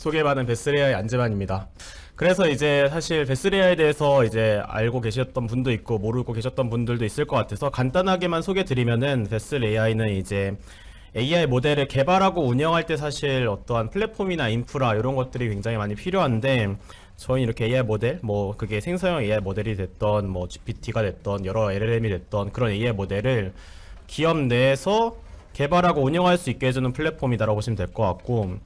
소개받은 베스레아의 안재만입니다. 그래서 이제 사실 베스레아에 대해서 이제 알고 계셨던 분도 있고 모르고 계셨던 분들도 있을 것 같아서 간단하게만 소개드리면은 베스레아이는 이제 AI 모델을 개발하고 운영할 때 사실 어떠한 플랫폼이나 인프라 이런 것들이 굉장히 많이 필요한데 저희 이렇게 AI 모델 뭐 그게 생성형 AI 모델이 됐던 뭐 GPT가 됐던 여러 LLM이 됐던 그런 AI 모델을 기업 내에서 개발하고 운영할 수 있게 해주는 플랫폼이다라고 보시면 될 것 같고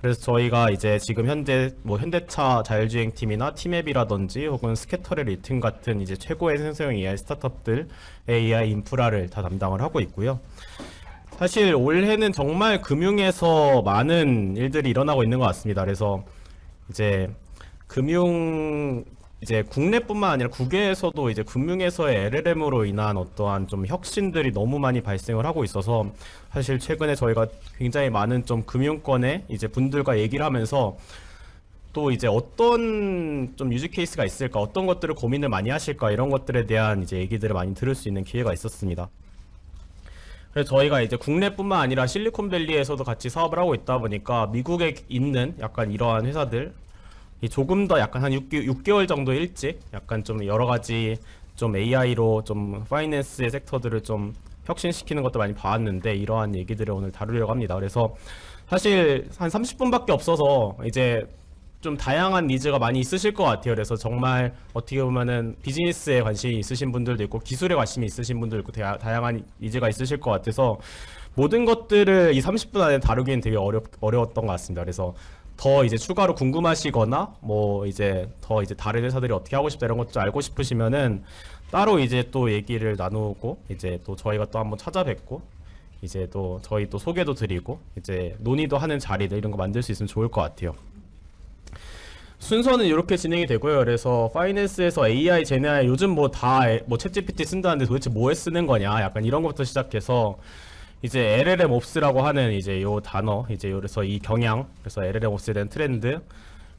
그래서 저희가 이제 지금 현재 뭐 현대차 자율주행팀이나 티맵이라든지 혹은 스캐터렐 리튼 같은 이제 최고의 생성형 AI 스타트업들 AI 인프라를 다 담당을 하고 있고요. 사실 올해는 정말 금융에서 많은 일들이 일어나고 있는 것 같습니다. 그래서 이제 금융 이제 국내뿐만 아니라 국외에서도 이제 금융에서의 LLM으로 인한 어떠한 좀 혁신들이 너무 많이 발생을 하고 있어서 사실 최근에 저희가 굉장히 많은 좀 금융권의 이제 분들과 얘기를 하면서 또 이제 어떤 좀 유즈 케이스가 있을까, 어떤 것들을 고민을 많이 하실까 이런 것들에 대한 이제 얘기들을 많이 들을 수 있는 기회가 있었습니다. 그래서 저희가 이제 국내뿐만 아니라 실리콘밸리에서도 같이 사업을 하고 있다 보니까 미국에 있는 약간 이러한 회사들 조금 더 약간 한 6개월 정도 일찍 약간 좀 여러 가지 좀 AI로 좀 파이낸스의 섹터들을 좀 혁신시키는 것도 많이 봐왔는데 이러한 얘기들을 오늘 다루려고 합니다. 그래서 사실 한 30분밖에 없어서 이제 좀 다양한 니즈가 많이 있으실 것 같아요. 그래서 정말 어떻게 보면은 비즈니스에 관심이 있으신 분들도 있고 기술에 관심이 있으신 분들도 있고 다양한 니즈가 있으실 것 같아서 모든 것들을 이 30분 안에 다루기는 되게 어려웠던 것 같습니다. 그래서 더 이제 추가로 궁금하시거나 뭐 이제 더 이제 다른 회사들이 어떻게 하고 싶다 이런 것도 알고 싶으시면은 따로 이제 또 얘기를 나누고 이제 또 저희가 또 한번 찾아뵙고 이제 또 저희 또 소개도 드리고 이제 논의도 하는 자리들 이런 거 만들 수 있으면 좋을 것 같아요. 순서는 이렇게 진행이 되고요. 그래서 파이낸스에서 AI, 제네아이 요즘 뭐 다 뭐 챗GPT 쓴다는데 도대체 뭐에 쓰는 거냐 약간 이런 것부터 시작해서 이제 LLM 옵스라고 하는 이제 요 단어 이제 그래서 이 경향 그래서 LLM 옵스에 대한 트렌드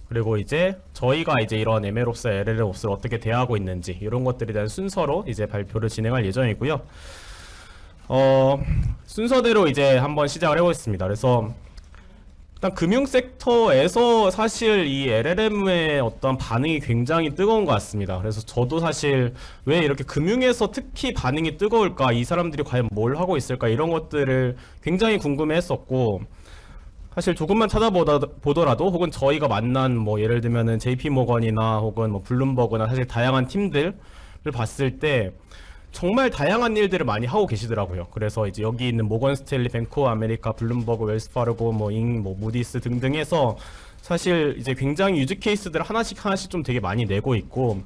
그리고 이제 저희가 이제 이런 MLOps, LLM 옵스를 어떻게 대하고 있는지 이런 것들에 대한 순서로 이제 발표를 진행할 예정이고요. 순서대로 이제 한번 시작을 해보겠습니다. 그래서 일단 금융 섹터에서 사실 이 LLM의 어떤 반응이 굉장히 뜨거운 것 같습니다. 그래서 저도 사실 왜 이렇게 금융에서 특히 반응이 뜨거울까, 이 사람들이 과연 뭘 하고 있을까 이런 것들을 굉장히 궁금해했었고 사실 조금만 찾아보더라도 혹은 저희가 만난 뭐 예를 들면은 JP모건이나 혹은 뭐 블룸버그나 사실 다양한 팀들을 봤을 때 정말 다양한 일들을 많이 하고 계시더라고요. 그래서 이제 여기 있는 모건 스탠리, 뱅크 오브 아메리카, 블룸버그, 웰스파르고, 뭐 무디스 등등 해서 사실 이제 굉장히 유즈 케이스들을 하나씩 좀 되게 많이 내고 있고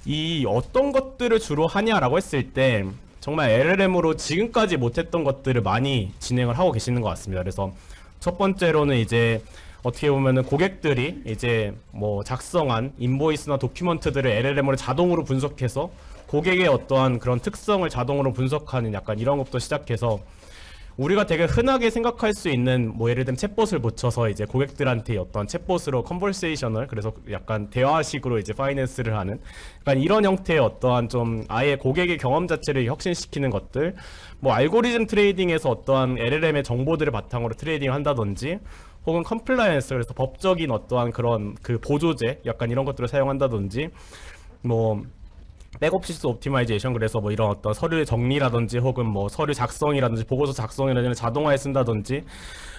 이 어떤 것들을 주로 하냐라고 했을 때 정말 LLM으로 지금까지 못했던 것들을 많이 진행을 하고 계시는 것 같습니다. 그래서 첫 번째로는 이제 어떻게 보면은 고객들이 이제 뭐 작성한 인보이스나 도큐먼트들을 LLM으로 자동으로 분석해서 고객의 어떠한 그런 특성을 자동으로 분석하는 약간 이런 것부터 시작해서 우리가 되게 흔하게 생각할 수 있는 뭐 예를 들면 챗봇을 붙여서 이제 고객들한테 어떤 챗봇으로 컨버세이셔널 그래서 약간 대화식으로 이제 파이낸스를 하는 약간 이런 형태의 어떠한 좀 아예 고객의 경험 자체를 혁신시키는 것들 뭐 알고리즘 트레이딩에서 어떠한 LLM의 정보들을 바탕으로 트레이딩을 한다든지 혹은 컴플라이언스 그래서 법적인 어떠한 그런 그 보조제 약간 이런 것들을 사용한다든지 뭐 백오피스 옵티마이제이션 그래서 뭐 이런 어떤 서류 정리라든지 혹은 뭐 서류 작성이라든지 보고서 작성이라든지 자동화에 쓴다든지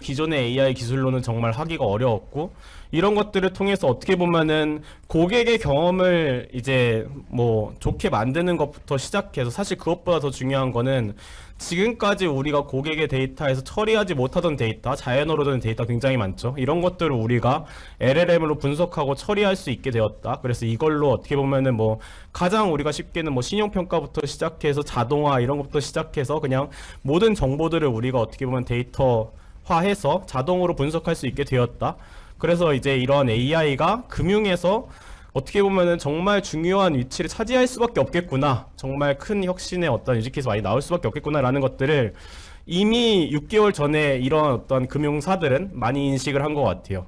기존의 AI 기술로는 정말 하기가 어려웠고 이런 것들을 통해서 어떻게 보면은 고객의 경험을 이제 뭐 좋게 만드는 것부터 시작해서 사실 그것보다 더 중요한 거는 지금까지 우리가 고객의 데이터에서 처리하지 못하던 데이터, 자연어로 된 데이터 굉장히 많죠. 이런 것들을 우리가 LLM으로 분석하고 처리할 수 있게 되었다. 그래서 이걸로 어떻게 보면은 뭐 가장 우리가 쉽게는 뭐 신용평가부터 시작해서 자동화 이런 것부터 시작해서 그냥 모든 정보들을 우리가 어떻게 보면 데이터화해서 자동으로 분석할 수 있게 되었다. 그래서 이제 이런 AI가 금융에서 어떻게 보면은 정말 중요한 위치를 차지할 수밖에 없겠구나. 정말 큰 혁신의 어떤 유즈케이스 많이 나올 수밖에 없겠구나라는 것들을 이미 6개월 전에 이런 어떤 금융사들은 많이 인식을 한 것 같아요.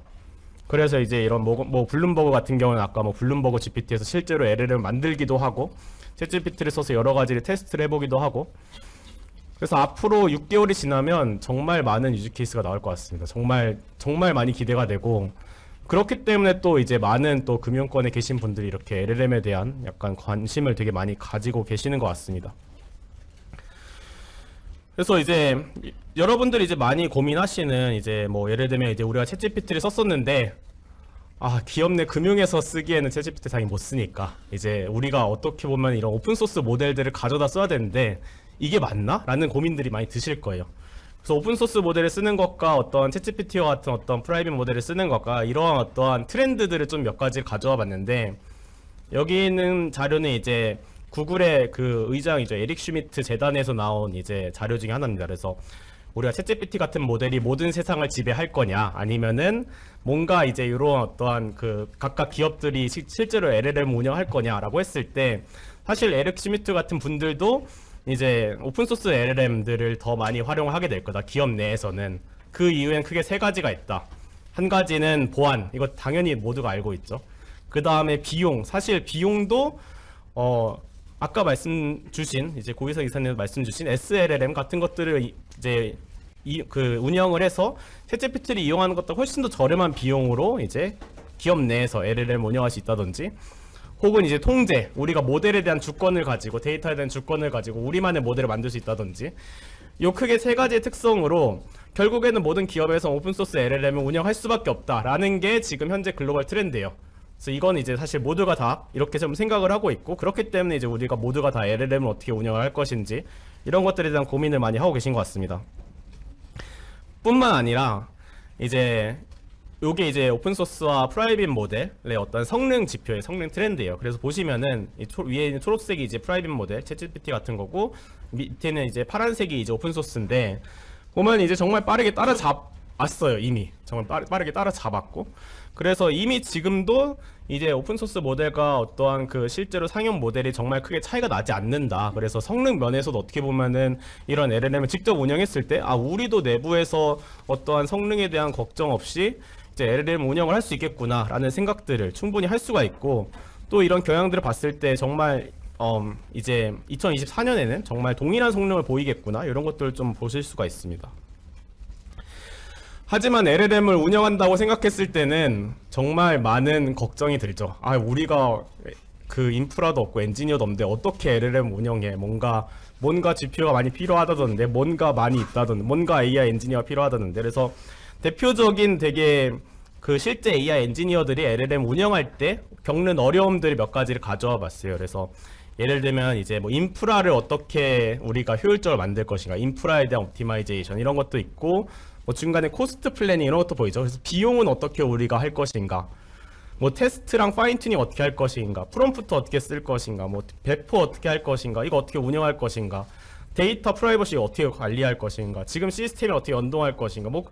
그래서 이제 이런 뭐 블룸버그 같은 경우는 아까 뭐 블룸버그 GPT에서 실제로 LLM을 만들기도 하고 챗GPT를 써서 여러 가지를 테스트를 해보기도 하고 그래서 앞으로 6개월이 지나면 정말 많은 유즈케이스가 나올 것 같습니다. 정말 많이 기대가 되고 그렇기 때문에 또 이제 많은 또 금융권에 계신 분들이 이렇게 LLM에 대한 약간 관심을 되게 많이 가지고 계시는 것 같습니다. 그래서 이제 여러분들이 이제 많이 고민하시는 이제 뭐 예를 들면 이제 우리가 챗GPT를 썼었는데 기업 내 금융에서 쓰기에는 챗GPT 당연히 못 쓰니까 이제 우리가 어떻게 보면 이런 오픈소스 모델들을 가져다 써야 되는데 이게 맞나? 라는 고민들이 많이 드실 거예요. 그래서 오픈소스 모델을 쓰는 것과 어떤 챗GPT와 같은 어떤 프라이빗 모델을 쓰는 것과 이러한 어떠한 트렌드들을 좀 몇 가지 가져와 봤는데 여기 있는 자료는 이제 구글의 그 의장이죠. 에릭 슈미트 재단에서 나온 이제 자료 중에 하나입니다. 그래서 우리가 챗GPT 같은 모델이 모든 세상을 지배할 거냐, 아니면은 뭔가 이제 이런 어떠한 그 각각 기업들이 실제로 LLM 운영할 거냐라고 했을 때 사실 에릭 슈미트 같은 분들도 이제 오픈소스 LLM들을 더 많이 활용하게 될 거다. 기업 내에서는. 그 이유엔 크게 세 가지가 있다. 한 가지는 보안. 이거 당연히 모두가 알고 있죠. 그 다음에 비용. 사실 비용도 아까 말씀 주신 이제 고의석 이사님 말씀 주신 SLLM 같은 것들을 이제 그 운영을 해서 챗GPT를 이용하는 것보다 훨씬 더 저렴한 비용으로 이제 기업 내에서 LLM 운영할 수 있다든지, 혹은 이제 통제, 우리가 모델에 대한 주권을 가지고 데이터에 대한 주권을 가지고 우리만의 모델을 만들 수 있다든지, 요 크게 세 가지의 특성으로 결국에는 모든 기업에서 오픈소스 LLM을 운영할 수밖에 없다라는 게 지금 현재 글로벌 트렌드예요. 그래서 이건 이제 사실 모두가 다 이렇게 좀 생각을 하고 있고, 그렇기 때문에 이제 우리가 모두가 다 LLM을 어떻게 운영을 할 것인지 이런 것들에 대한 고민을 많이 하고 계신 것 같습니다. 뿐만 아니라 이제 요게 이제 오픈소스와 프라이빗 모델의 어떤 성능 지표의 성능 트렌드예요. 그래서 보시면은 위에 있는 초록색이 이제 프라이빗 모델, 챗GPT 같은 거고, 밑에는 이제 파란색이 이제 오픈소스인데, 보면 이제 정말 빠르게 따라잡았어요. 이미 정말 빠르게 따라잡았고, 그래서 이미 지금도 이제 오픈소스 모델과 어떠한 그 실제로 상용 모델이 정말 크게 차이가 나지 않는다. 그래서 성능 면에서도 어떻게 보면은 이런 LLM을 직접 운영했을 때 우리도 내부에서 어떠한 성능에 대한 걱정 없이 이제 LLM 운영을 할 수 있겠구나 라는 생각들을 충분히 할 수가 있고, 또 이런 경향들을 봤을 때 정말 이제 2024년에는 정말 동일한 성능을 보이겠구나, 이런 것들을 좀 보실 수가 있습니다. 하지만 LLM을 운영한다고 생각했을 때는 정말 많은 걱정이 들죠. 우리가 그 인프라도 없고 엔지니어도 없는데 어떻게 LLM 운영해? 뭔가 GPU가 많이 필요하다던데, 뭔가 많이 있다던데, 뭔가 AI 엔지니어가 필요하다던데. 그래서 대표적인 되게 그 실제 AI 엔지니어들이 LLM 운영할 때 겪는 어려움들 몇 가지를 가져와 봤어요. 그래서 예를 들면 이제 뭐 인프라를 어떻게 우리가 효율적으로 만들 것인가, 인프라에 대한 옵티마이제이션 이런 것도 있고, 뭐 중간에 코스트 플래닝 이런 것도 보이죠. 그래서 비용은 어떻게 우리가 할 것인가, 뭐 테스트랑 파인 튜닝 어떻게 할 것인가, 프롬프트 어떻게 쓸 것인가, 뭐 배포 어떻게 할 것인가, 이거 어떻게 운영할 것인가, 데이터 프라이버시 어떻게 관리할 것인가, 지금 시스템이 어떻게 연동할 것인가, 뭐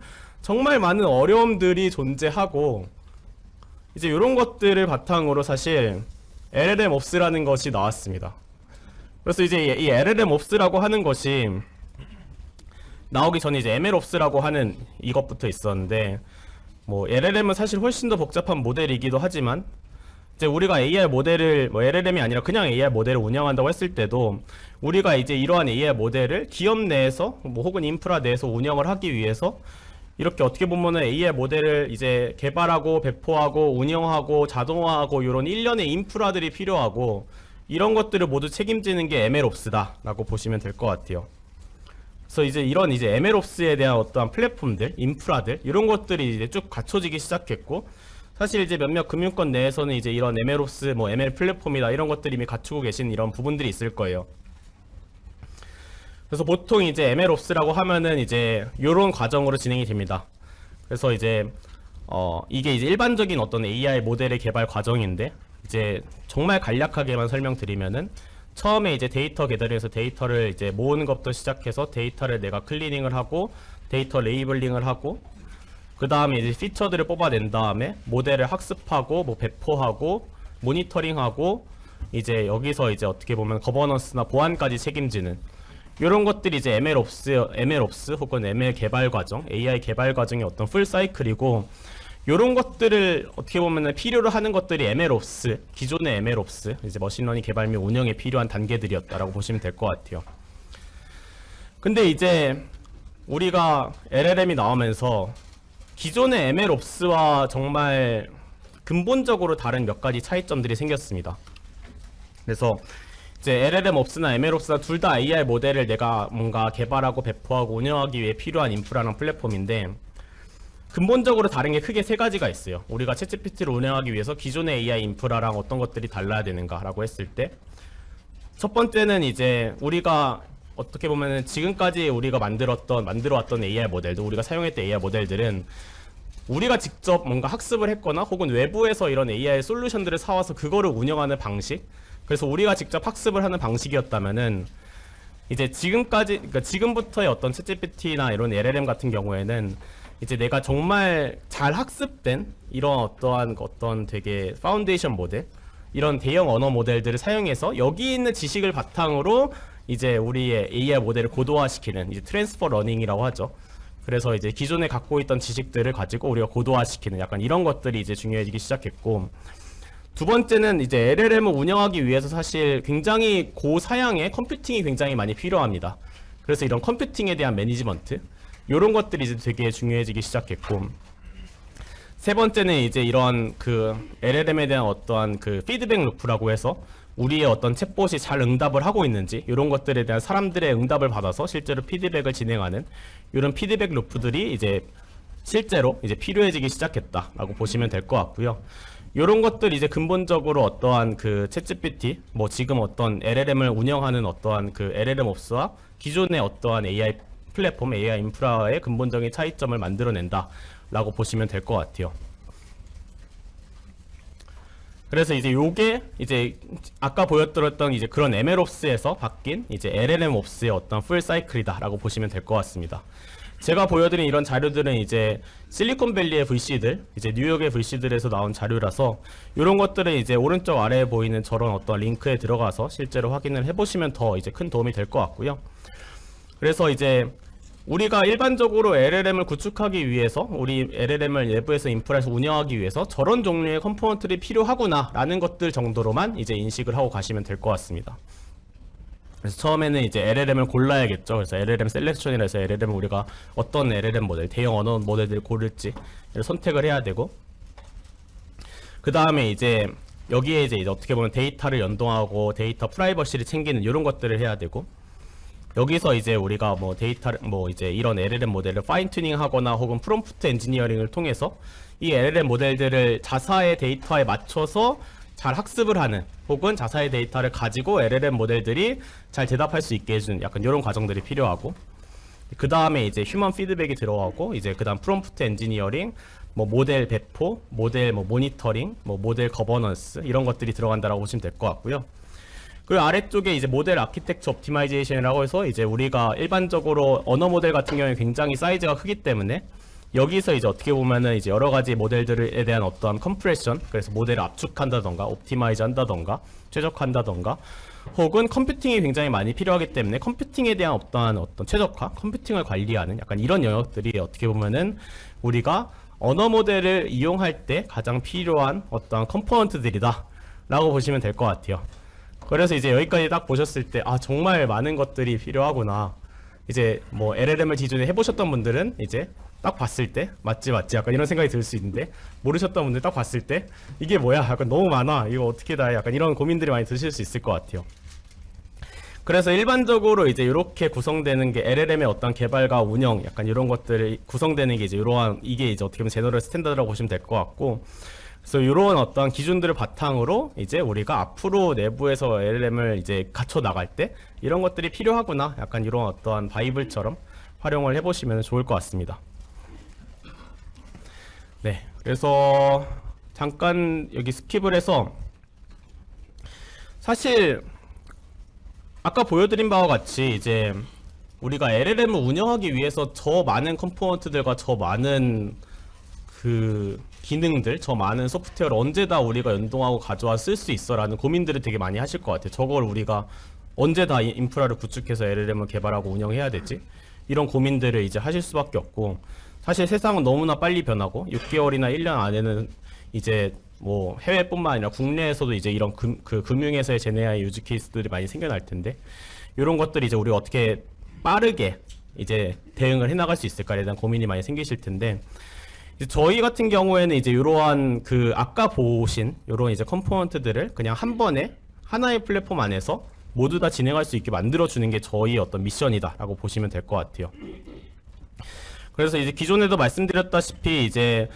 정말 많은 어려움들이 존재하고, 이제 이런 것들을 바탕으로 사실 LLM 옵스라는 것이 나왔습니다. 그래서 이제 이 LLM 옵스라고 하는 것이 나오기 전에 이제 MLOps라고 하는 이것부터 있었는데, 뭐 LLM은 사실 훨씬 더 복잡한 모델이기도 하지만 이제 우리가 AI 모델을 뭐 LLM이 아니라 그냥 AI 모델을 운영한다고 했을 때도 우리가 이제 이러한 AI 모델을 기업 내에서 뭐 혹은 인프라 내에서 운영을 하기 위해서 이렇게 어떻게 보면은 AI 모델을 이제 개발하고 배포하고 운영하고 자동화하고 이런 일련의 인프라들이 필요하고, 이런 것들을 모두 책임지는 게 MLOps다라고 보시면 될 것 같아요. 그래서 이제 이런 이제 MLOps에 대한 어떠한 플랫폼들, 인프라들 이런 것들이 이제 쭉 갖춰지기 시작했고, 사실 이제 몇몇 금융권 내에서는 이제 이런 MLOps, 뭐 ML 플랫폼이다 이런 것들이 이미 갖추고 계신 이런 부분들이 있을 거예요. 그래서 보통 이제 MLOps라고 하면은 이제 이런 과정으로 진행이 됩니다. 그래서 이제 이게 이제 일반적인 어떤 AI 모델의 개발 과정인데, 이제 정말 간략하게만 설명드리면은 처음에 이제 데이터 게더링에서 데이터를 이제 모으는 것부터 시작해서 데이터를 내가 클리닝을 하고 데이터 레이블링을 하고, 그 다음에 이제 피처들을 뽑아낸 다음에 모델을 학습하고 뭐 배포하고 모니터링하고, 이제 여기서 이제 어떻게 보면 거버넌스나 보안까지 책임지는 이런 것들이 이제 MLOps 혹은 ML 개발 과정, AI 개발 과정의 어떤 풀 사이클이고, 이런 것들을 어떻게 보면 필요로 하는 것들이 MLOps, 기존의 MLOps, 이제 머신러닝 개발 및 운영에 필요한 단계들이었다라고 보시면 될 것 같아요. 근데 이제 우리가 LLM이 나오면서 기존의 MLOps와 정말 근본적으로 다른 몇 가지 차이점들이 생겼습니다. 그래서 이제 LLMOps나 MLOps나 둘 다 AI 모델을 내가 뭔가 개발하고 배포하고 운영하기 위해 필요한 인프라랑 플랫폼인데, 근본적으로 다른 게 크게 세 가지가 있어요. 우리가 챗GPT를 운영하기 위해서 기존의 AI 인프라랑 어떤 것들이 달라야 되는가라고 했을 때, 첫 번째는 이제 우리가 어떻게 보면은 지금까지 우리가 만들어왔던 AI 모델들, 우리가 사용했던 AI 모델들은 우리가 직접 뭔가 학습을 했거나 혹은 외부에서 이런 AI 솔루션들을 사와서 그거를 운영하는 방식, 그래서 우리가 직접 학습을 하는 방식이었다면은 이제 지금까지, 그러니까 지금부터의 어떤 챗GPT나 이런 LLM 같은 경우에는 이제 내가 정말 잘 학습된 이런 어떤 되게 파운데이션 모델, 이런 대형 언어 모델들을 사용해서 여기 있는 지식을 바탕으로 이제 우리의 AI 모델을 고도화시키는 이제 트랜스퍼 러닝이라고 하죠. 그래서 이제 기존에 갖고 있던 지식들을 가지고 우리가 고도화시키는 약간 이런 것들이 이제 중요해지기 시작했고, 두 번째는 이제 LLM을 운영하기 위해서 사실 굉장히 고사양의 컴퓨팅이 굉장히 많이 필요합니다. 그래서 이런 컴퓨팅에 대한 매니지먼트, 이런 것들이 이제 되게 중요해지기 시작했고, 세 번째는 이제 이런 그 LLM에 대한 어떠한 그 피드백 루프라고 해서 우리의 어떤 챗봇이 잘 응답을 하고 있는지, 이런 것들에 대한 사람들의 응답을 받아서 실제로 피드백을 진행하는 이런 피드백 루프들이 이제 실제로 이제 필요해지기 시작했다라고 보시면 될 것 같고요. 이런 것들이 이제 근본적으로 어떠한 그 챗GPT, 뭐 지금 어떤 LLM을 운영하는 어떠한 그 LLMOps와 기존의 어떠한 AI 플랫폼, AI 인프라의 근본적인 차이점을 만들어낸다라고 보시면 될 것 같아요. 그래서 이제 요게 이제 아까 보여드렸던 이제 그런 MLOps에서 바뀐 이제 LLMOps의 어떤 풀 사이클이다라고 보시면 될 것 같습니다. 제가 보여드린 이런 자료들은 이제 실리콘밸리의 VC들, 이제 뉴욕의 VC들에서 나온 자료라서 이런 것들은 이제 오른쪽 아래에 보이는 저런 어떤 링크에 들어가서 실제로 확인을 해보시면 더 이제 큰 도움이 될 것 같고요. 그래서 이제 우리가 일반적으로 LLM을 구축하기 위해서, 우리 LLM을 내부에서 인프라에서 운영하기 위해서 저런 종류의 컴포넌트들이 필요하구나 라는 것들 정도로만 이제 인식을 하고 가시면 될 것 같습니다. 그래서 처음에는 이제 LLM을 골라야겠죠. 그래서 LLM 셀렉션이라 해서 LLM을 우리가 어떤 LLM 모델, 대형 언어 모델들을 고를지 선택을 해야 되고, 그 다음에 이제 여기에 이제 어떻게 보면 데이터를 연동하고 데이터 프라이버시를 챙기는 이런 것들을 해야 되고, 여기서 이제 우리가 뭐 데이터를 뭐 이제 이런 LLM 모델을 파인 튜닝 하거나 혹은 프롬프트 엔지니어링을 통해서 이 LLM 모델들을 자사의 데이터에 맞춰서 잘 학습을 하는, 혹은 자사의 데이터를 가지고 LLM 모델들이 잘 대답할 수 있게 해주는 약간 이런 과정들이 필요하고, 그 다음에 이제 휴먼 피드백이 들어가고, 이제 그 다음 프롬프트 엔지니어링, 뭐 모델 배포, 모델 뭐 모니터링, 뭐 모델 거버넌스, 이런 것들이 들어간다라고 보시면 될 것 같고요. 그리고 아래쪽에 이제 모델 아키텍처 옵티마이제이션이라고 해서 이제 우리가 일반적으로 언어 모델 같은 경우에 굉장히 사이즈가 크기 때문에 여기서 이제 어떻게 보면은 이제 여러 가지 모델들에 대한 어떠한 컴프레션, 그래서 모델을 압축한다던가 옵티마이즈 한다던가 최적화한다던가, 혹은 컴퓨팅이 굉장히 많이 필요하기 때문에 컴퓨팅에 대한 어떤 최적화, 컴퓨팅을 관리하는 약간 이런 영역들이 어떻게 보면은 우리가 언어 모델을 이용할 때 가장 필요한 어떤 컴포넌트들이다 라고 보시면 될 것 같아요. 그래서 이제 여기까지 딱 보셨을 때, 아, 정말 많은 것들이 필요하구나. 이제 뭐 LLM을 기존에 해보셨던 분들은 이제 딱 봤을 때 맞지 약간 이런 생각이 들 수 있는데, 모르셨던 분들 딱 봤을 때 이게 뭐야, 약간 너무 많아, 이거 어떻게 다 해, 약간 이런 고민들이 많이 드실 수 있을 것 같아요. 그래서 일반적으로 이제 이렇게 구성되는 게 LLM의 어떤 개발과 운영, 약간 이런 것들이 구성되는 게 이제 이러한, 이게 이제 어떻게 보면 제너럴 스탠다드라고 보시면 될 것 같고, 그래서 이런 어떤 기준들을 바탕으로 이제 우리가 앞으로 내부에서 LLM을 이제 갖춰 나갈 때 이런 것들이 필요하구나, 약간 이런 어떠한 바이블처럼 활용을 해보시면 좋을 것 같습니다. 네, 그래서 잠깐 여기 스킵을 해서, 사실 아까 보여드린 바와 같이 이제 우리가 LLM을 운영하기 위해서 저 많은 컴포넌트들과 저 많은 그 기능들, 저 많은 소프트웨어를 언제 다 우리가 연동하고 가져와 쓸 수 있어 라는 고민들을 되게 많이 하실 것 같아요. 저걸 우리가 언제 다 인프라를 구축해서 LLM을 개발하고 운영해야 되지? 이런 고민들을 이제 하실 수밖에 없고, 사실 세상은 너무나 빨리 변하고 6개월이나 1년 안에는 이제 뭐 해외뿐만 아니라 국내에서도 이제 이런 금융에서의 제네아의 유즈 케이스들이 많이 생겨날 텐데, 이런 것들이 이제 우리가 어떻게 빠르게 이제 대응을 해나갈 수 있을까에 대한 고민이 많이 생기실 텐데, 이제 저희 같은 경우에는 이제 이러한 그 아까 보신 이런 이제 컴포넌트들을 그냥 한 번에 하나의 플랫폼 안에서 모두 다 진행할 수 있게 만들어 주는 게 저희 어떤 미션이다라고 보시면 될 것 같아요. 그래서 이제 기존에도 말씀드렸다시피 이제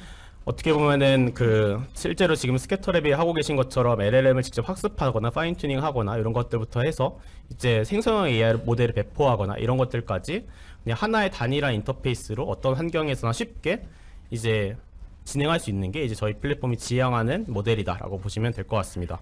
어떻게 보면은 그 실제로 지금 스캐터랩이 하고 계신 것처럼 LLM을 직접 학습하거나 파인 튜닝하거나 이런 것들부터 해서 이제 생성형 AI 모델을 배포하거나 이런 것들까지 그냥 하나의 단일한 인터페이스로 어떤 환경에서나 쉽게 이제 진행할 수 있는 게 이제 저희 플랫폼이 지향하는 모델이다라고 보시면 될 것 같습니다.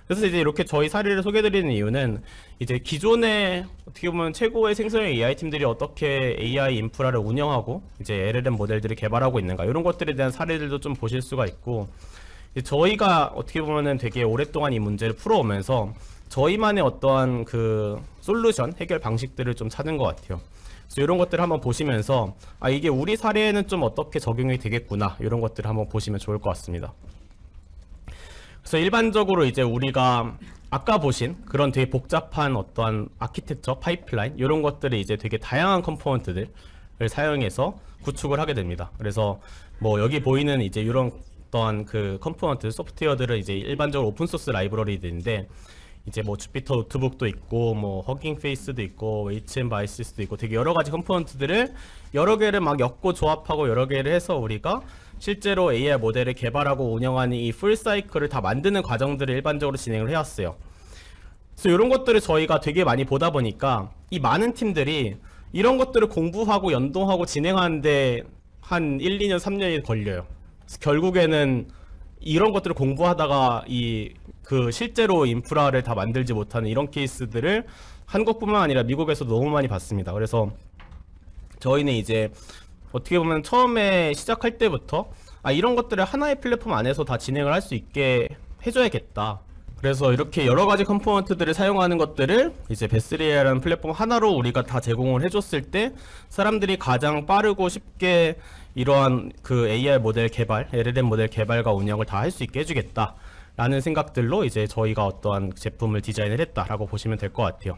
그래서 이제 이렇게 저희 사례를 소개드리는 이유는 이제 기존에 어떻게 보면 최고의 생성형 AI 팀들이 어떻게 AI 인프라를 운영하고 이제 LLM 모델들을 개발하고 있는가 이런 것들에 대한 사례들도 좀 보실 수가 있고 이제 저희가 어떻게 보면은 되게 오랫동안 이 문제를 풀어오면서 저희만의 어떠한 그 솔루션 해결 방식들을 좀 찾은 것 같아요. 그래서 이런 것들을 한번 보시면서 아 이게 우리 사례에는 좀 어떻게 적용이 되겠구나 이런 것들을 한번 보시면 좋을 것 같습니다. 그래서 일반적으로 이제 우리가 아까 보신 그런 되게 복잡한 어떠한 아키텍처, 파이프라인 이런 것들이 이제 되게 다양한 컴포넌트들을 사용해서 구축을 하게 됩니다. 그래서 뭐 여기 보이는 이제 이런 어떠한 그 컴포넌트 소프트웨어들은 이제 일반적으로 오픈 소스 라이브러리들인데 이제 뭐 주피터 노트북도 있고 뭐 허깅 페이스도 있고 웨이츠 앤 바이시스도 있고 되게 여러 가지 컴포넌트들을 여러 개를 막 엮고 조합하고 여러 개를 해서 우리가 실제로 AI 모델을 개발하고 운영하는 이 풀 사이클을 다 만드는 과정들을 일반적으로 진행을 해왔어요. 그래서 이런 것들을 저희가 되게 많이 보다 보니까 이 많은 팀들이 이런 것들을 공부하고 연동하고 진행하는데 한 1, 2년, 3년이 걸려요. 그래서 결국에는 이런 것들을 공부하다가 이 그 실제로 인프라를 다 만들지 못하는 이런 케이스들을 한국뿐만 아니라 미국에서도 너무 많이 봤습니다. 그래서 저희는 이제 어떻게 보면 처음에 시작할 때부터 아 이런 것들을 하나의 플랫폼 안에서 다 진행을 할 수 있게 해줘야겠다. 그래서 이렇게 여러 가지 컴포넌트들을 사용하는 것들을 이제 베스리아라는 플랫폼 하나로 우리가 다 제공을 해줬을 때 사람들이 가장 빠르고 쉽게 이러한 그 AI 모델 개발, LLM 모델 개발과 운영을 다 할 수 있게 해주겠다 라는 생각들로 이제 저희가 어떠한 제품을 디자인을 했다라고 보시면 될 것 같아요.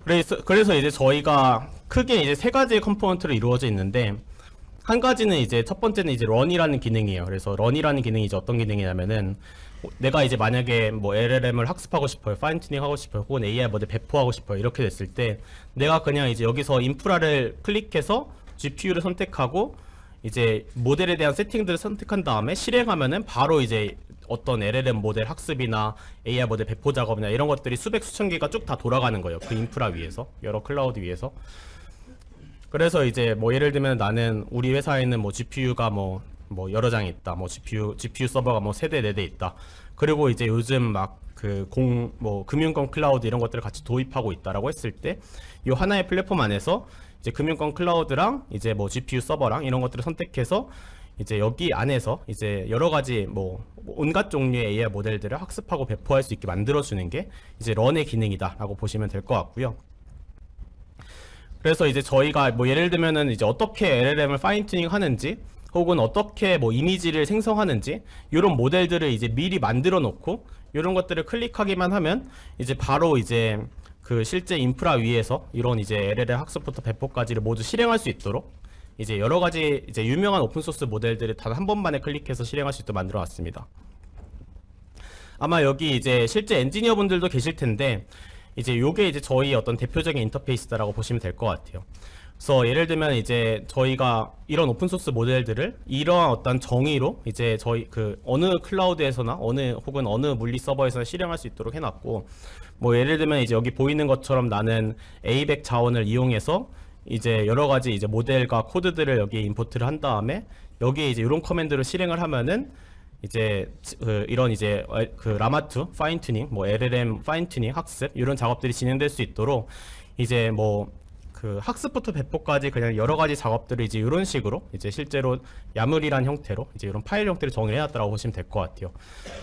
그래서 이제 저희가 크게 이제 세 가지의 컴포넌트로 이루어져 있는데 한 가지는 이제 첫 번째는 이제 런이라는 기능이에요. 그래서 런이라는 기능이 이제 어떤 기능이냐면은 내가 이제 만약에 뭐 LLM을 학습하고 싶어요, 파인 튜닝 하고 싶어요, 혹은 AI 모델 배포하고 싶어요 이렇게 됐을 때 내가 그냥 이제 여기서 인프라를 클릭해서 GPU를 선택하고 이제 모델에 대한 세팅들을 선택한 다음에 실행하면은 바로 이제 어떤 LLM 모델 학습이나 AI 모델 배포 작업이나 이런 것들이 수백 수천 개가 쭉 다 돌아가는 거예요. 그 인프라 위에서 여러 클라우드 위에서. 그래서 이제 뭐 예를 들면 나는 우리 회사에는 뭐 GPU가 뭐 여러 장이 있다. 뭐 GPU 서버가 뭐 3대 4대 있다. 그리고 이제 요즘 막 그 금융권 클라우드 이런 것들을 같이 도입하고 있다라고 했을 때 이 하나의 플랫폼 안에서 이제 금융권 클라우드랑 이제 뭐 GPU 서버랑 이런 것들을 선택해서 이제 여기 안에서 이제 여러 가지 뭐 온갖 종류의 AI 모델들을 학습하고 배포할 수 있게 만들어주는 게 이제 런의 기능이다라고 보시면 될 것 같고요. 그래서 이제 저희가 뭐 예를 들면은 이제 어떻게 LLM을 파인 튜닝 하는지 혹은 어떻게 뭐 이미지를 생성하는지 이런 모델들을 이제 미리 만들어 놓고 이런 것들을 클릭하기만 하면 이제 바로 이제 그 실제 인프라 위에서 이런 이제 LLM 학습부터 배포까지를 모두 실행할 수 있도록 이제 여러 가지 이제 유명한 오픈소스 모델들을 단 한 번만에 클릭해서 실행할 수 있도록 만들어 놨습니다. 아마 여기 이제 실제 엔지니어 분들도 계실 텐데 이제 요게 이제 저희 어떤 대표적인 인터페이스다라고 보시면 될 것 같아요. 그래서 예를 들면 이제 저희가 이런 오픈소스 모델들을 이러한 어떤 정의로 이제 저희 그 어느 클라우드에서나 혹은 어느 물리 서버에서나 실행할 수 있도록 해놨고 뭐 예를 들면 이제 여기 보이는 것처럼 나는 A100 자원을 이용해서 이제 여러 가지 이제 모델과 코드들을 여기에 임포트를 한 다음에 여기에 이제 이런 커맨드를 실행을 하면은 이제 이런 이제 그 라마2 파인 튜닝, 뭐 LLM 파인 튜닝 학습 이런 작업들이 진행될 수 있도록 이제 뭐 그 학습부터 배포까지 그냥 여러 가지 작업들을 이제 이런 식으로 이제 실제로 야물이란 형태로 이제 이런 파일 형태로 정리를 해놨다고 보시면 될 것 같아요.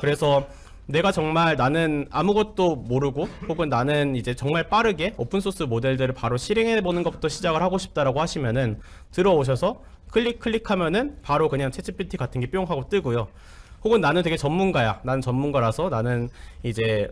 그래서 내가 정말 나는 아무것도 모르고 혹은 나는 이제 정말 빠르게 오픈소스 모델들을 바로 실행해보는 것부터 시작을 하고 싶다라고 하시면은 들어오셔서 클릭하면은 바로 그냥 챗GPT 같은 게 뿅 하고 뜨고요. 혹은 나는 되게 전문가야. 나는 전문가라서 나는 이제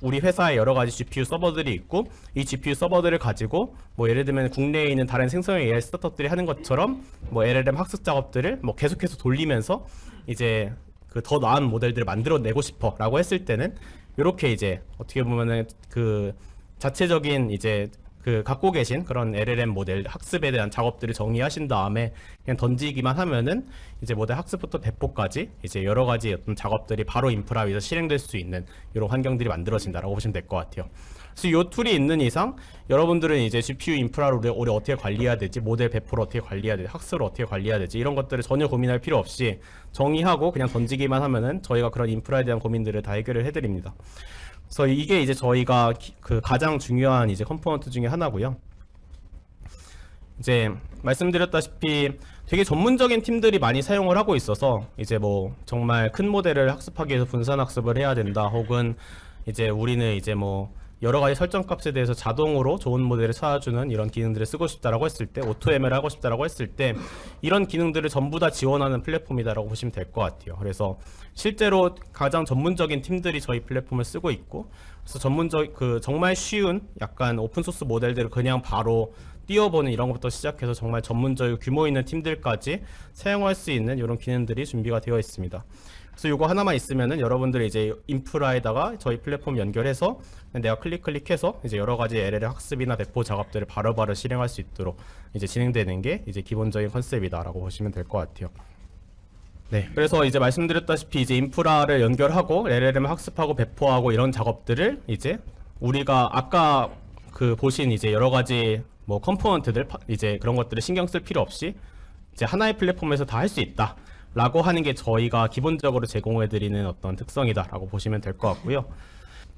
우리 회사에 여러 가지 GPU 서버들이 있고 이 GPU 서버들을 가지고 뭐 예를 들면 국내에 있는 다른 생성형 AI 스타트업들이 하는 것처럼 뭐 LLM 학습 작업들을 뭐 계속해서 돌리면서 이제 그 더 나은 모델들을 만들어내고 싶어라고 했을 때는 이렇게 이제 어떻게 보면은 그 자체적인 이제 그 갖고 계신 그런 LLM 모델 학습에 대한 작업들을 정리하신 다음에 그냥 던지기만 하면은 이제 모델 학습부터 배포까지 이제 여러 가지 어떤 작업들이 바로 인프라 위에서 실행될 수 있는 이런 환경들이 만들어진다라고 보시면 될 것 같아요. 그래서 이 툴이 있는 이상 여러분들은 이제 GPU 인프라를 우리 어떻게 관리해야 되지, 모델 배포를 어떻게 관리해야 되지, 학습을 어떻게 관리해야 되지 이런 것들을 전혀 고민할 필요 없이 정의하고 그냥 던지기만 하면은 저희가 그런 인프라에 대한 고민들을 다 해결을 해드립니다. 그래서 이게 이제 저희가 그 가장 중요한 이제 컴포넌트 중에 하나고요. 이제 말씀드렸다시피 되게 전문적인 팀들이 많이 사용을 하고 있어서 이제 뭐 정말 큰 모델을 학습하기 위해서 분산 학습을 해야 된다. 혹은 이제 우리는 이제 뭐 여러 가지 설정 값에 대해서 자동으로 좋은 모델을 찾아주는 이런 기능들을 쓰고 싶다라고 했을 때, 오토ML 하고 싶다라고 했을 때 이런 기능들을 전부 다 지원하는 플랫폼이다라고 보시면 될 것 같아요. 그래서 실제로 가장 전문적인 팀들이 저희 플랫폼을 쓰고 있고, 그래서 정말 쉬운 약간 오픈소스 모델들을 그냥 바로 띄워보는 이런 것부터 시작해서 정말 전문적 규모 있는 팀들까지 사용할 수 있는 이런 기능들이 준비가 되어 있습니다. 그래서 이거 하나만 있으면은 여러분들이 이제 인프라에다가 저희 플랫폼 연결해서 내가 클릭해서 이제 여러 가지 LLM 학습이나 배포 작업들을 바로바로 실행할 수 있도록 이제 진행되는 게 이제 기본적인 컨셉이다라고 보시면 될 것 같아요. 네, 그래서 이제 말씀드렸다시피 이제 인프라를 연결하고 LLM 학습하고 배포하고 이런 작업들을 이제 우리가 아까 그 보신 이제 여러 가지 뭐 컴포넌트들 이제 그런 것들을 신경 쓸 필요 없이 이제 하나의 플랫폼에서 다 할 수 있다. 라고 하는 게 저희가 기본적으로 제공해드리는 어떤 특성이다라고 보시면 될 것 같고요.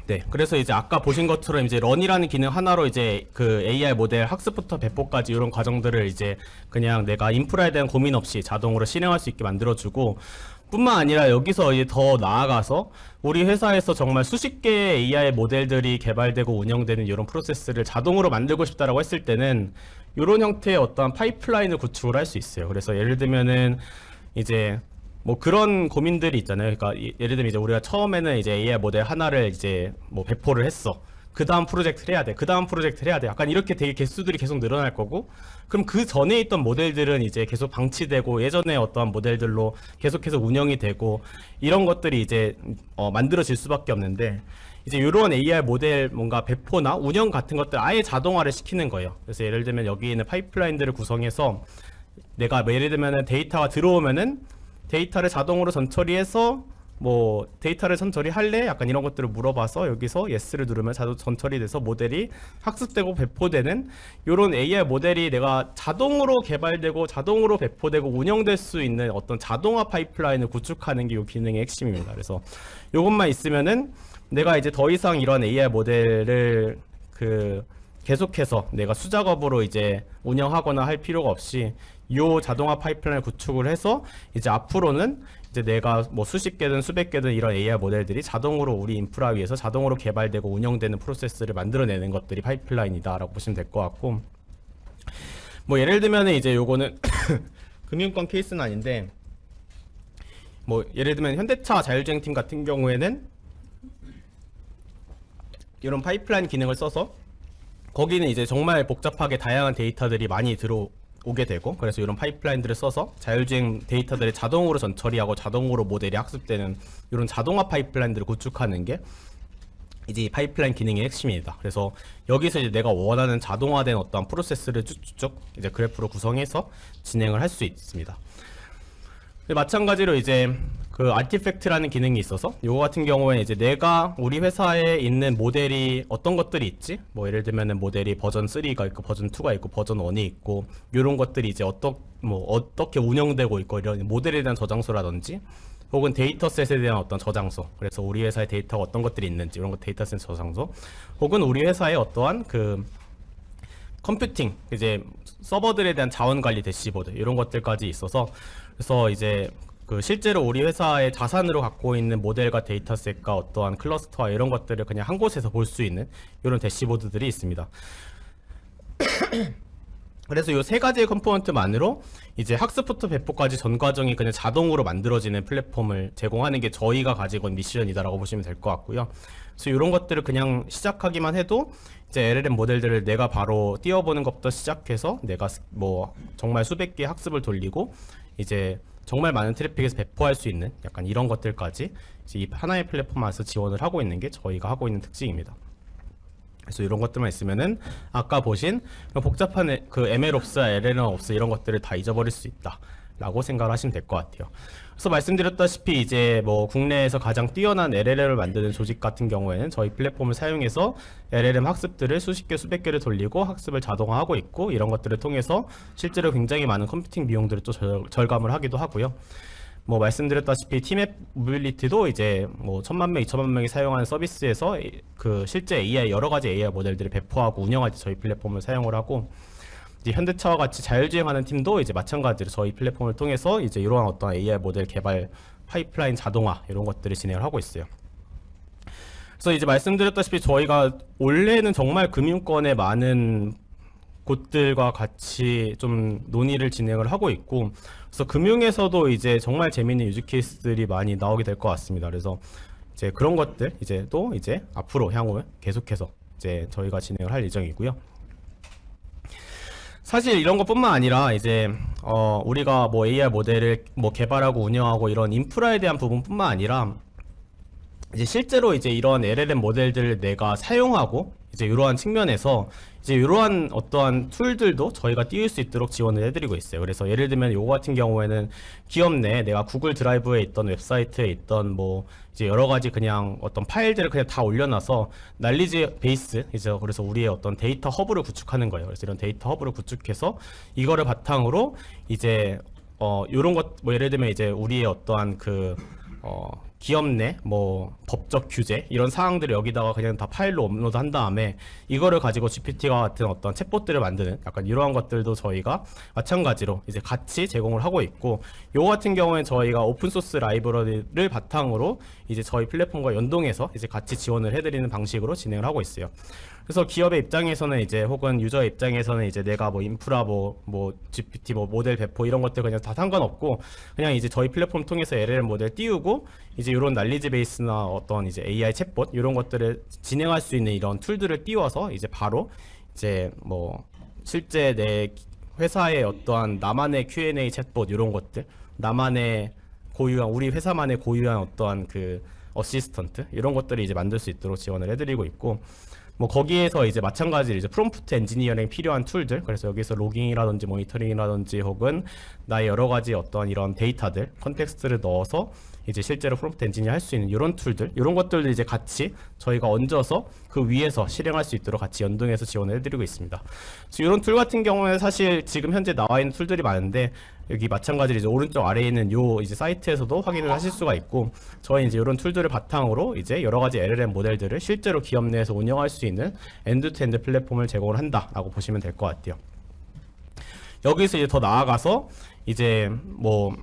네, 그래서 이제 아까 보신 것처럼 이제 런이라는 기능 하나로 이제 그 AI 모델 학습부터 배포까지 이런 과정들을 이제 그냥 내가 인프라에 대한 고민 없이 자동으로 실행할 수 있게 만들어주고, 뿐만 아니라 여기서 이제 더 나아가서 우리 회사에서 정말 수십 개의 AI 모델들이 개발되고 운영되는 이런 프로세스를 자동으로 만들고 싶다라고 했을 때는 이런 형태의 어떤 파이프라인을 구축을 할 수 있어요. 그래서 예를 들면은 이제 뭐 그런 고민들이 있잖아요. 그러니까 예를 들면 이제 우리가 처음에는 이제 AI 모델 하나를 이제 뭐 배포를 했어. 그 다음 프로젝트를 해야 돼. 그 다음 프로젝트를 해야 돼. 약간 이렇게 되게 개수들이 계속 늘어날 거고, 그럼 그 전에 있던 모델들은 이제 계속 방치되고 예전에 어떠한 모델들로 계속해서 운영이 되고 이런 것들이 이제 만들어질 수밖에 없는데, 이제 이런 AI 모델 뭔가 배포나 운영 같은 것들 아예 자동화를 시키는 거예요. 그래서 예를 들면 여기 있는 파이프라인들을 구성해서 내가 예를 들면 데이터가 들어오면은 데이터를 자동으로 전처리해서 뭐 데이터를 전처리할래? 약간 이런 것들을 물어봐서 여기서 yes를 누르면 자동 전처리 돼서 모델이 학습되고 배포되는 이런 AI 모델이 내가 자동으로 개발되고 자동으로 배포되고 운영될 수 있는 어떤 자동화 파이프라인을 구축하는 게 이 기능의 핵심입니다. 그래서 이것만 있으면은 내가 이제 더 이상 이런 AI 모델을 계속해서 내가 수작업으로 이제 운영하거나 할 필요가 없이 이 자동화 파이프라인을 구축을 해서 이제 앞으로는 이제 내가 뭐 수십 개든 수백 개든 이런 AI 모델들이 자동으로 우리 인프라 위에서 자동으로 개발되고 운영되는 프로세스를 만들어내는 것들이 파이프라인이다라고 보시면 될 것 같고, 뭐 예를 들면 이제 요거는 금융권 케이스는 아닌데 뭐 예를 들면 현대차 자율주행팀 같은 경우에는 이런 파이프라인 기능을 써서 거기는 이제 정말 복잡하게 다양한 데이터들이 많이 들어오게 되고, 그래서 이런 파이프라인들을 써서 자율주행 데이터들을 자동으로 전처리하고 자동으로 모델이 학습되는 이런 자동화 파이프라인들을 구축하는 게 이제 이 파이프라인 기능의 핵심입니다. 그래서 여기서 이제 내가 원하는 자동화된 어떤 프로세스를 쭉쭉 이제 그래프로 구성해서 진행을 할 수 있습니다. 마찬가지로 이제 그 아티팩트라는 기능이 있어서 요거 같은 경우에 이제 내가 우리 회사에 있는 모델이 어떤 것들이 있지? 뭐 예를 들면은 모델이 버전 3가 있고 버전 2가 있고 버전 1이 있고 요런 것들이 이제 어떻게 운영되고 있고 이런 모델에 대한 저장소라든지 혹은 데이터셋에 대한 어떤 저장소, 그래서 우리 회사의 데이터가 어떤 것들이 있는지 이런 것 데이터셋 저장소, 혹은 우리 회사의 어떠한 그 컴퓨팅 이제 서버들에 대한 자원 관리 대시보드 이런 것들까지 있어서, 그래서 이제 그 실제로 우리 회사의 자산으로 갖고 있는 모델과 데이터셋과 어떠한 클러스터와 이런 것들을 그냥 한 곳에서 볼 수 있는 이런 대시보드들이 있습니다. 그래서 이 세 가지의 컴포넌트만으로 이제 학습부터 배포까지 전 과정이 그냥 자동으로 만들어지는 플랫폼을 제공하는 게 저희가 가지고 있는 미션이다라고 보시면 될 것 같고요. 그래서 이런 것들을 그냥 시작하기만 해도 이제 LLM 모델들을 내가 바로 띄워보는 것부터 시작해서 내가 뭐 정말 수백 개의 학습을 돌리고 이제 정말 많은 트래픽에서 배포할 수 있는 약간 이런 것들까지 이제 이 하나의 플랫폼 안에서 지원을 하고 있는 게 저희가 하고 있는 특징입니다. 그래서 이런 것들만 있으면은 아까 보신 복잡한 그 MLOps, LLMOps 이런 것들을 다 잊어버릴 수 있다라고 생각을 하시면 될 것 같아요. 그래서 말씀드렸다시피 이제 뭐 국내에서 가장 뛰어난 LLM을 만드는 조직 같은 경우에는 저희 플랫폼을 사용해서 LLM 학습들을 수십 개, 수백 개를 돌리고 학습을 자동화하고 있고 이런 것들을 통해서 실제로 굉장히 많은 컴퓨팅 비용들을 또 절감을 하기도 하고요. 뭐 말씀드렸다시피 티맵 모빌리티도 이제 뭐 1000만 명, 2000만 명이 사용하는 서비스에서 그 실제 AI 여러 가지 AI 모델들을 배포하고 운영할 때 저희 플랫폼을 사용을 하고 이제 현대차와 같이 자율주행하는 팀도 이제 마찬가지로 저희 플랫폼을 통해서 이제 이러한 어떤 AI 모델 개발 파이프라인 자동화 이런 것들을 진행을 하고 있어요. 그래서 이제 말씀드렸다시피 저희가 원래는 정말 금융권의 많은 곳들과 같이 좀 논의를 진행을 하고 있고 그래서 금융에서도 이제 정말 재미있는 유즈 케이스들이 많이 나오게 될 것 같습니다. 그래서 이제 그런 것들 이제 또 이제 앞으로 향후 계속해서 이제 저희가 진행을 할 예정이고요. 사실 이런 것뿐만 아니라 이제 우리가 뭐 AI 모델을 뭐 개발하고 운영하고 이런 인프라에 대한 부분뿐만 아니라 이제 실제로 이제 이런 LLM 모델들을 내가 사용하고 이제 이러한 측면에서 이제 이러한 어떠한 툴들도 저희가 띄울 수 있도록 지원을 해드리고 있어요. 그래서 예를 들면 요거 같은 경우에는 기업 내 내가 구글 드라이브에 있던 웹사이트에 있던 뭐 이제 여러 가지 그냥 어떤 파일들을 그냥 다 올려놔서 날리지 베이스 이제 그래서 우리의 어떤 데이터 허브를 구축하는 거예요. 그래서 이런 데이터 허브를 구축해서 이거를 바탕으로 이제 요런 것 뭐 예를 들면 이제 우리의 어떠한 그 기업 내 뭐 법적 규제 이런 사항들을 여기다가 그냥 다 파일로 업로드 한 다음에 이거를 가지고 GPT와 같은 어떤 챗봇들을 만드는 약간 이러한 것들도 저희가 마찬가지로 이제 같이 제공을 하고 있고 요거 같은 경우에는 저희가 오픈소스 라이브러리를 바탕으로 이제 저희 플랫폼과 연동해서 이제 같이 지원을 해드리는 방식으로 진행을 하고 있어요. 그래서 기업의 입장에서는 이제 혹은 유저의 입장에서는 이제 내가 뭐 인프라 뭐 GPT 뭐 모델 배포 이런 것들 그냥 다 상관없고 그냥 이제 저희 플랫폼 통해서 LLM 모델 띄우고 이제 이런 날리지 베이스나 어떤 이제 AI 챗봇 이런 것들을 진행할 수 있는 이런 툴들을 띄워서 이제 바로 이제 뭐 실제 내 회사의 어떠한 나만의 Q&A 챗봇 이런 것들 나만의 고유한 우리 회사만의 고유한 어떠한 그 어시스턴트 이런 것들을 이제 만들 수 있도록 지원을 해드리고 있고 뭐 거기에서 이제 마찬가지로 이제 프롬프트 엔지니어링 필요한 툴들 그래서 여기서 로깅이라든지 모니터링이라든지 혹은 나의 여러 가지 어떤 이런 데이터들 컨텍스트를 넣어서 이제 실제로 프롬프트 엔지니어 할 수 있는 이런 툴들 이런 것들도 이제 같이 저희가 얹어서 그 위에서 실행할 수 있도록 같이 연동해서 지원을 해드리고 있습니다. 그래서 이런 툴 같은 경우는 사실 지금 현재 나와 있는 툴들이 많은데 여기 마찬가지로 이제 오른쪽 아래에 있는 요 이제 사이트에서도 확인을 하실 수가 있고 저희 이제 이런 툴들을 바탕으로 이제 여러 가지 LLM 모델들을 실제로 기업 내에서 운영할 수 있는 엔드투엔드 플랫폼을 제공을 한다라고 보시면 될 것 같아요. 여기서 이제 더 나아가서 이제 뭐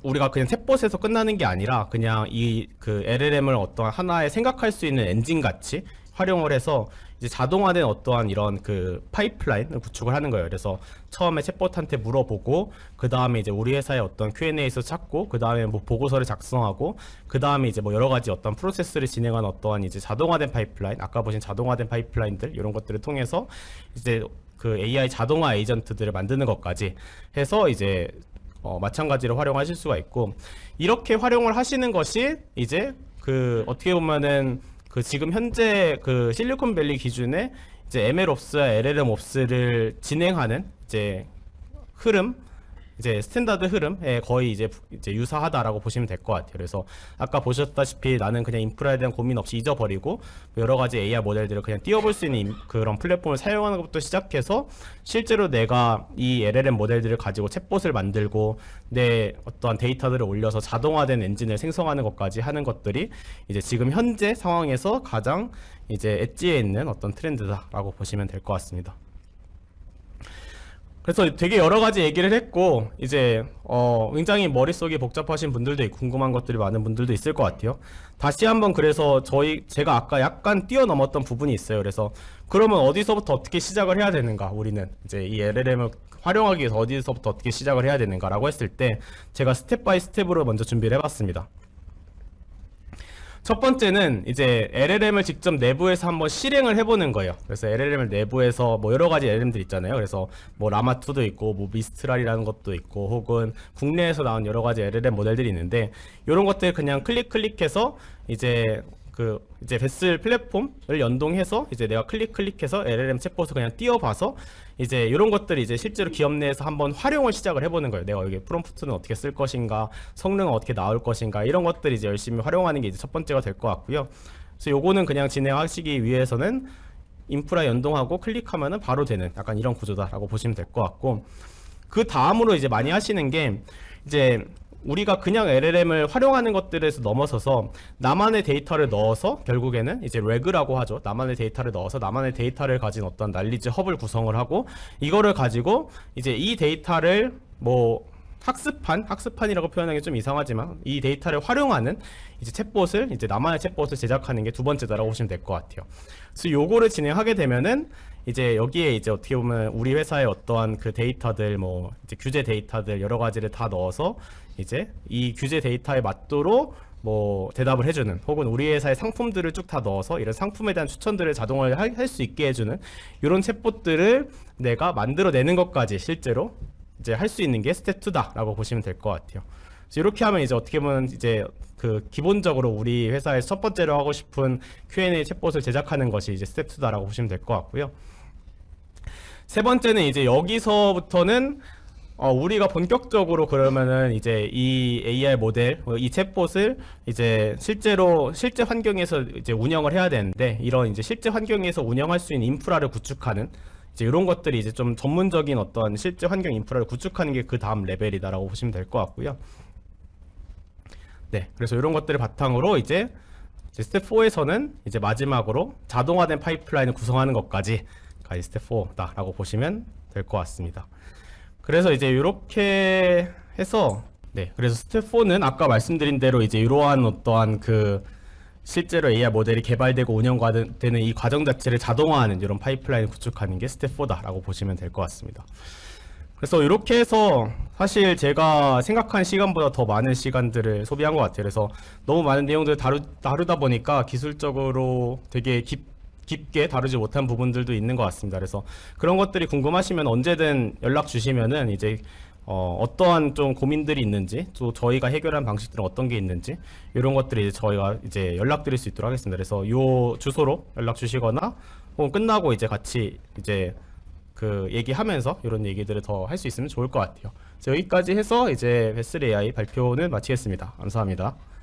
우리가 그냥 챗봇에서 끝나는 게 아니라 그냥 이 그 LLM을 어떠한 하나의 생각할 수 있는 엔진 같이 활용을 해서 이제 자동화된 어떠한 이런 그 파이프라인을 구축을 하는 거예요. 그래서 처음에 챗봇한테 물어보고 그 다음에 이제 우리 회사의 어떤 Q&A에서 찾고 그 다음에 뭐 보고서를 작성하고 그 다음에 이제 뭐 여러 가지 어떤 프로세스를 진행한 어떠한 이제 자동화된 파이프라인 아까 보신 자동화된 파이프라인들 이런 것들을 통해서 이제 그 AI 자동화 에이전트들을 만드는 것까지 해서 이제 마찬가지로 활용하실 수가 있고 이렇게 활용을 하시는 것이 이제 그 어떻게 보면은 그 지금 현재 그 실리콘밸리 기준의 이제 MLOps와 LLMOps를 진행하는 이제 흐름 이제 스탠다드 흐름에 거의 이제 유사하다라고 보시면 될 것 같아요. 그래서 아까 보셨다시피 나는 그냥 인프라에 대한 고민 없이 잊어버리고 여러 가지 AI 모델들을 그냥 띄워볼 수 있는 그런 플랫폼을 사용하는 것부터 시작해서 실제로 내가 이 LLM 모델들을 가지고 챗봇을 만들고 내 어떠한 데이터들을 올려서 자동화된 엔진을 생성하는 것까지 하는 것들이 이제 지금 현재 상황에서 가장 이제 엣지에 있는 어떤 트렌드다라고 보시면 될 것 같습니다. 그래서 되게 여러 가지 얘기를 했고, 이제, 굉장히 머릿속이 복잡하신 분들도 있고, 궁금한 것들이 많은 분들도 있을 것 같아요. 다시 한번 그래서 제가 아까 약간 뛰어넘었던 부분이 있어요. 그래서, 그러면 어디서부터 어떻게 시작을 해야 되는가, 우리는. 이제 이 LLM을 활용하기 위해서 어디서부터 어떻게 시작을 해야 되는가라고 했을 때, 제가 스텝 바이 스텝으로 먼저 준비를 해봤습니다. 첫 번째는 이제 LLM을 직접 내부에서 한번 실행을 해보는 거예요. 그래서 LLM을 내부에서 뭐 여러 가지 LLM들 있잖아요. 그래서 뭐 라마2도 있고 뭐 미스트랄이라는 것도 있고 혹은 국내에서 나온 여러 가지 LLM 모델들이 있는데 이런 것들 그냥 클릭해서 이제 베슬 플랫폼을 연동해서 이제 내가 클릭해서 LLM 챗봇을 그냥 띄워봐서 이제 이런 것들이 이제 실제로 기업 내에서 한번 활용을 시작을 해보는 거예요. 내가 이게 프롬프트는 어떻게 쓸 것인가, 성능은 어떻게 나올 것인가 이런 것들이 이제 열심히 활용하는 게 이제 첫 번째가 될 것 같고요. 그래서 요거는 그냥 진행하시기 위해서는 인프라 연동하고 클릭하면은 바로 되는 약간 이런 구조다라고 보시면 될 것 같고 그 다음으로 이제 많이 하시는 게 이제 우리가 그냥 LLM을 활용하는 것들에서 넘어서서 나만의 데이터를 넣어서 결국에는 이제 레그라고 하죠. 나만의 데이터를 넣어서 나만의 데이터를 가진 어떤 난리지 헙을 구성을 하고 이거를 가지고 이제 이 데이터를 뭐 학습판이라고 표현하기 좀 이상하지만 이 데이터를 활용하는 이제 챗봇을 이제 나만의 챗봇을 제작하는 게 두 번째다라고 보시면 될 것 같아요. 그래서 요거를 진행하게 되면은 이제 여기에 이제 어떻게 보면 우리 회사의 어떠한 그 데이터들 뭐 이제 규제 데이터들 여러 가지를 다 넣어서 이제 이 규제 데이터에 맞도록 뭐 대답을 해주는 혹은 우리 회사의 상품들을 쭉 다 넣어서 이런 상품에 대한 추천들을 자동화를 할 수 있게 해주는 이런 챗봇들을 내가 만들어내는 것까지 실제로 이제 할 수 있는 게 스텝 2다라고 보시면 될 것 같아요. 그래서 이렇게 하면 이제 어떻게 보면 이제 그 기본적으로 우리 회사에서 첫 번째로 하고 싶은 Q&A 챗봇을 제작하는 것이 이제 스텝 2다라고 보시면 될 것 같고요. 세 번째는 이제 여기서부터는 우리가 본격적으로 그러면은 이제 이 AI 모델, 이 챗봇을 이제 실제 환경에서 이제 운영을 해야 되는데 이런 이제 실제 환경에서 운영할 수 있는 인프라를 구축하는 이제 이런 것들이 이제 좀 전문적인 어떤 실제 환경 인프라를 구축하는 게 그 다음 레벨이다라고 보시면 될 것 같고요. 네, 그래서 이런 것들을 바탕으로 이제 스텝 4에서는 이제 마지막으로 자동화된 파이프라인을 구성하는 것까지 스텝 4다라고 보시면 될 것 같습니다. 그래서 이제 이렇게 해서 네, 그래서 스텝 4는 아까 말씀드린 대로 이제 이러한 어떠한 그 실제로 AI 모델이 개발되고 운영되는 이 과정 자체를 자동화하는 이런 파이프라인을 구축하는 게 스텝 4다라고 보시면 될 것 같습니다. 그래서 이렇게 해서 사실 제가 생각한 시간보다 더 많은 시간들을 소비한 것 같아요. 그래서 너무 많은 내용들을 다루다 보니까 기술적으로 되게 깊게 다루지 못한 부분들도 있는 것 같습니다. 그래서 그런 것들이 궁금하시면 언제든 연락 주시면은 이제 어떠한 좀 고민들이 있는지 또 저희가 해결한 방식들은 어떤 게 있는지 이런 것들이 이제 저희가 이제 연락드릴 수 있도록 하겠습니다. 그래서 요 주소로 연락 주시거나 혹은 끝나고 이제 같이 이제 그 얘기하면서 이런 얘기들을 더 할 수 있으면 좋을 것 같아요. 그래서 여기까지 해서 이제 베슬 AI 발표는 마치겠습니다. 감사합니다.